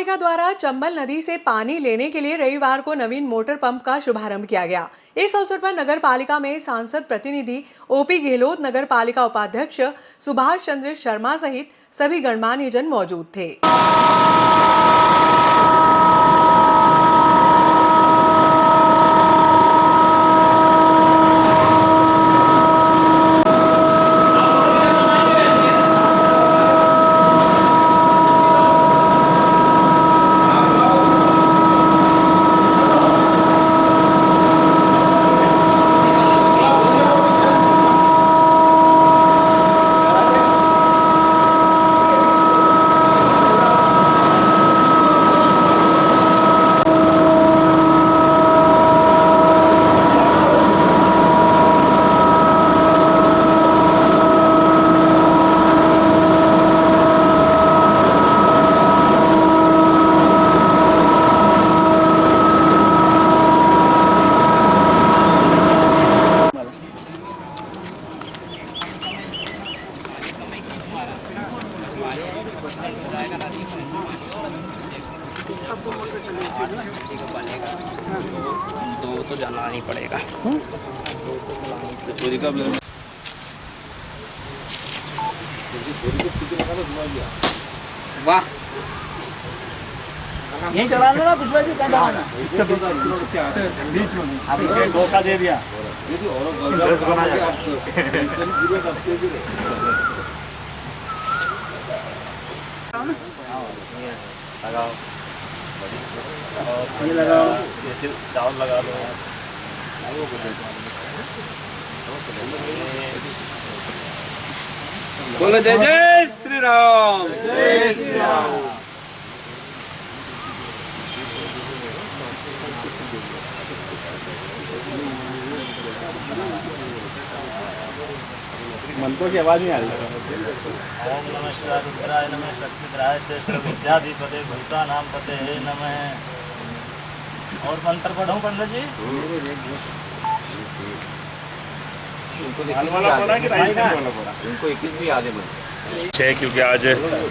पालिका द्वारा चंबल नदी से पानी लेने के लिए रविवार को नवीन मोटर पंप का शुभारंभ किया गया। इस अवसर पर नगर पालिका में सांसद प्रतिनिधि ओपी गहलोत, नगर पालिका उपाध्यक्ष सुभाष चंद्र शर्मा सहित सभी गणमान्य जन मौजूद थे। दो तो जाना ही पड़ेगा। वाह, यहीं चलाना ना कुछ वैसे क्या चलाना? इसका बीच में आपने धोखा दे दिया। लगाओ, ये लगाओ, ये चावल लगा दो। बोलो जय जय श्री राम, जय श्री राम। मंत्रों की आवाज नहीं आ रही। ओम नमः शिवाय, रुद्राय नमः, शक्तिद्राय च विद्याधिपते भूतानां पते नमः। और मंत्र पढ़ूं पंडित जी? इनको 21 भी याद है, क्योंकि आज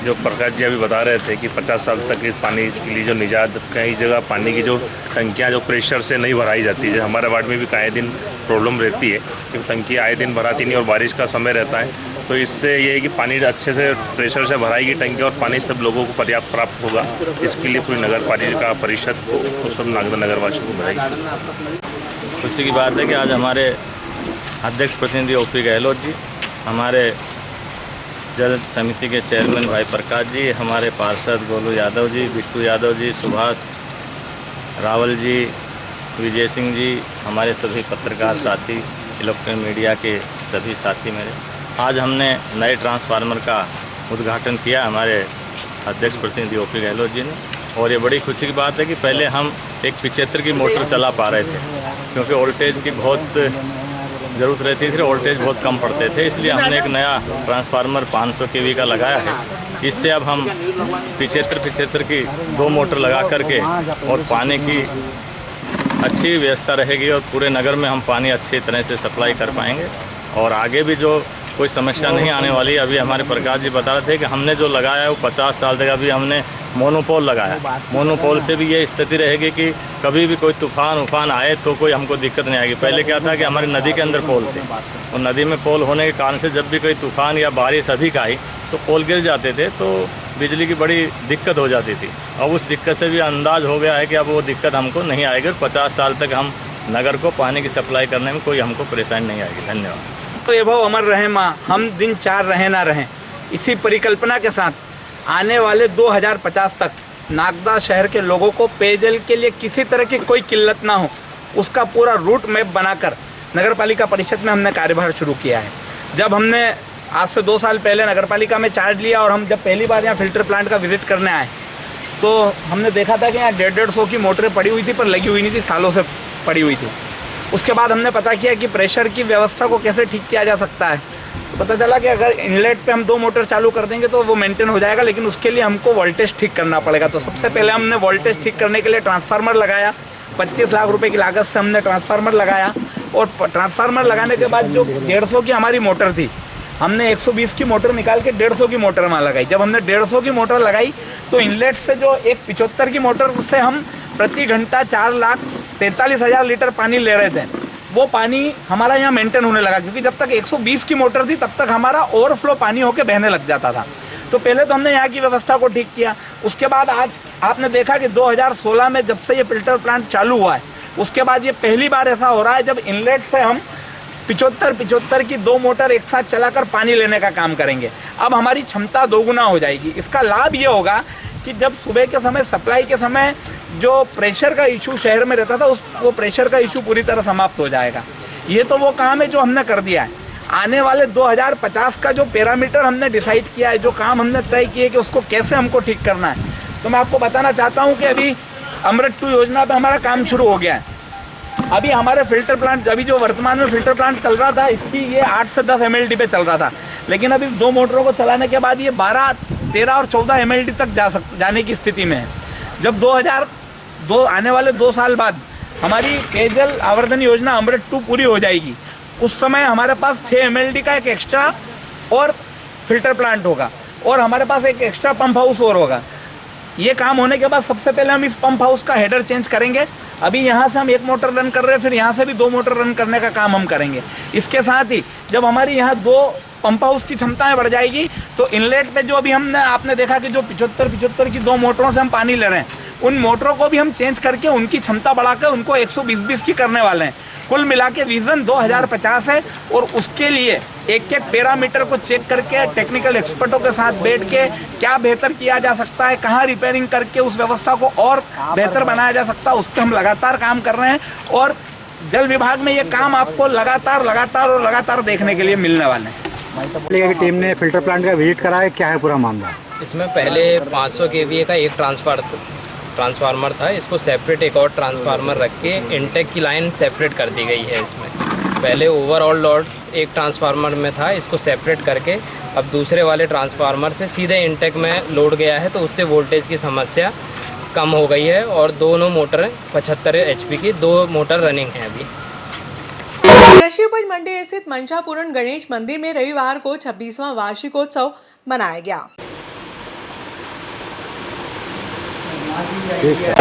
जो प्रकाश जी अभी बता रहे थे कि 50 साल तक इस पानी के लिए जो निजात, कई जगह पानी की जो टंकियां जो प्रेशर से नहीं भराई जाती है। हमारे वार्ड में भी आए दिन प्रॉब्लम रहती है कि टंकी आए दिन भराती नहीं और बारिश का समय रहता है। तो इससे ये है कि पानी अच्छे से प्रेशर से भराएगी टंकी और पानी सब लोगों को पर्याप्त प्राप्त होगा। इसके लिए पूरी नगर पालिका परिषद को सब नगरवासियों को बधाई। खुशी की बात है कि आज हमारे अध्यक्ष प्रतिनिधि ओपी गहलोत जी, हमारे जल समिति के चेयरमैन भाई प्रकाश जी, हमारे पार्षद गोलू यादव जी, बिट्टू यादव जी, सुभाष रावल जी, विजय सिंह जी, हमारे सभी पत्रकार साथी, इलेक्ट्रॉनिक मीडिया के सभी साथी मेरे, आज हमने नए ट्रांसफार्मर का उद्घाटन किया हमारे अध्यक्ष प्रतिनिधि ओपी गहलोत जी ने। और ये बड़ी खुशी की बात है कि पहले हम एक 75 की मोटर चला पा रहे थे, क्योंकि वोल्टेज की बहुत ज़रूरत रहती थी, वोल्टेज बहुत कम पड़ते थे। इसलिए हमने एक नया ट्रांसफार्मर 500 kV का लगाया है। इससे अब हम 75 की 2 मोटर लगा करके और पानी की अच्छी व्यवस्था रहेगी और पूरे नगर में हम पानी अच्छी तरह से सप्लाई कर पाएंगे और आगे भी जो कोई समस्या नहीं आने वाली। अभी हमारे प्रकाश जी बता रहे थे कि हमने जो लगाया है वो 50 साल तक अभी हमने मोनोपोल लगाया। मोनोपोल से भी ये स्थिति रहेगी कि कभी भी कोई तूफान आए तो कोई हमको दिक्कत नहीं आएगी। पहले क्या था कि हमारी नदी के अंदर पोल थे और नदी में पोल होने के कारण से जब भी कोई तूफान या बारिश अधिक आई तो पोल गिर जाते थे, तो बिजली की बड़ी दिक्कत हो जाती थी। अब उस दिक्कत से भी अंदाज हो गया है कि अब वो दिक्कत हमको नहीं आएगी। 50 साल तक हम नगर को पानी की सप्लाई करने में कोई हमको परेशानी नहीं आएगी। धन्यवाद। तो ये भाव अमर रहे माँ, हम दिन 4 रहें ना रहें, इसी परिकल्पना के साथ आने वाले 2050 तक नागदा शहर के लोगों को पेयजल के लिए किसी तरह की कोई किल्लत ना हो, उसका पूरा रूट मैप बनाकर नगर पालिका परिषद में हमने कार्यभार शुरू किया है। जब हमने आज से 2 साल पहले नगर पालिका में चार्ज लिया और हम जब पहली बार यहाँ फिल्टर प्लांट का विजिट करने आए तो हमने देखा था कि यहाँ 150 की मोटरें पड़ी हुई थी, पर लगी हुई नहीं थी, सालों से पड़ी हुई थी। उसके बाद हमने पता किया कि प्रेशर की व्यवस्था को कैसे ठीक किया जा सकता है। तो पता चला कि अगर इनलेट पे हम 2 मोटर चालू कर देंगे तो वो मेंटेन हो जाएगा, लेकिन उसके लिए हमको वोल्टेज ठीक करना पड़ेगा। तो सबसे पहले हमने वोल्टेज ठीक करने के लिए ट्रांसफार्मर लगाया। 25 लाख रुपए की लागत से हमने ट्रांसफार्मर लगाया और ट्रांसफार्मर लगाने के बाद जो 150 की हमारी मोटर थी हमने 120 की मोटर निकाल के 150 की मोटर में लगाई। जब हमने 150 की मोटर लगाई तो इनलेट से जो एक 75 की मोटर से हम प्रति घंटा 4,47,000 लीटर पानी ले रहे थे, वो पानी हमारा यहाँ मेंटेन होने लगा, क्योंकि जब तक 120 की मोटर थी तब तक हमारा ओवरफ्लो पानी होके बहने लग जाता था। तो पहले तो हमने यहाँ की व्यवस्था को ठीक किया। उसके बाद आज आपने देखा कि 2016 में जब से ये फिल्टर प्लांट चालू हुआ है, उसके बाद ये पहली बार ऐसा हो रहा है जब इनलेट से हम 75 की 2 मोटर एक साथ चलाकर पानी लेने का काम करेंगे। अब हमारी क्षमता दोगुना हो जाएगी। इसका लाभ ये होगा कि जब सुबह के समय सप्लाई के समय जो प्रेशर का इशू शहर में रहता था, वो प्रेशर का इशू पूरी तरह समाप्त हो जाएगा। ये तो वो काम है जो हमने कर दिया है। आने वाले 2050 का जो पैरामीटर हमने डिसाइड किया है, जो काम हमने तय किए कि उसको कैसे हमको ठीक करना है, तो मैं आपको बताना चाहता हूँ कि अभी अमृत 2 योजना पर हमारा काम शुरू हो गया है। अभी हमारे फिल्टर प्लांट, अभी जो वर्तमान में फिल्टर प्लांट चल रहा था, इसकी ये 8 से 10 MLD पे चल रहा था, लेकिन अभी 2 मोटरों को चलाने के बाद ये 12, 13 और 14 MLD तक जाने की स्थिति में है। जब 2002 आने वाले 2 साल बाद हमारी पेयजल आवर्धन योजना अमृत 2 पूरी हो जाएगी, उस समय हमारे पास 6 MLD का एक एक्स्ट्रा और फिल्टर प्लांट होगा, और हमारे पास एक एक्स्ट्रा पंप हाउस और होगा। ये काम होने के बाद सबसे पहले हम इस पंप हाउस का हेडर चेंज करेंगे। अभी यहाँ से हम 1 मोटर रन कर रहे हैं, फिर यहाँ से भी 2 मोटर रन करने का काम हम करेंगे। इसके साथ ही जब हमारी यहाँ 2 पंप हाउस की क्षमताएं बढ़ जाएगी, तो इनलेट पे जो अभी आपने देखा कि जो 75 की 2 मोटरों से हम पानी ले रहे हैं, उन मोटरों को भी हम चेंज करके उनकी क्षमता बढ़ाकर उनको 120 की करने वाले हैं। कुल मिला के विजन 2050 है, और उसके लिए एक एक पैरामीटर को चेक करके टेक्निकल एक्सपर्टों के साथ बैठ के क्या बेहतर किया जा सकता है, कहाँ रिपेयरिंग करके उस व्यवस्था को और बेहतर बनाया जा सकता है, उस पर हम लगातार काम कर रहे हैं। और जल विभाग में ये काम आपको लगातार देखने के लिए मिलने वाले हैं। पालिका की टीम ने फिल्टर प्लांट का विजिट करा है, क्या है पूरा मामला? इसमें पहले 500 kVA का एक ट्रांसफार्मर था, इसको सेपरेट एक और ट्रांसफार्मर रख के इनटेक की लाइन सेपरेट कर दी गई है। इसमें पहले ओवरऑल लोड एक ट्रांसफार्मर में था, इसको सेपरेट करके अब दूसरे वाले ट्रांसफार्मर से सीधे इनटेक में लोड गया है, तो उससे वोल्टेज की समस्या कम हो गई है। और दोनों मोटर 75 HP की 2 मोटर रनिंग हैं अभी। कृषि उपज मंडी स्थित मंशापूरण गणेश मंदिर में रविवार को 26वां वार्षिकोत्सव मनाया गया। ठीक है।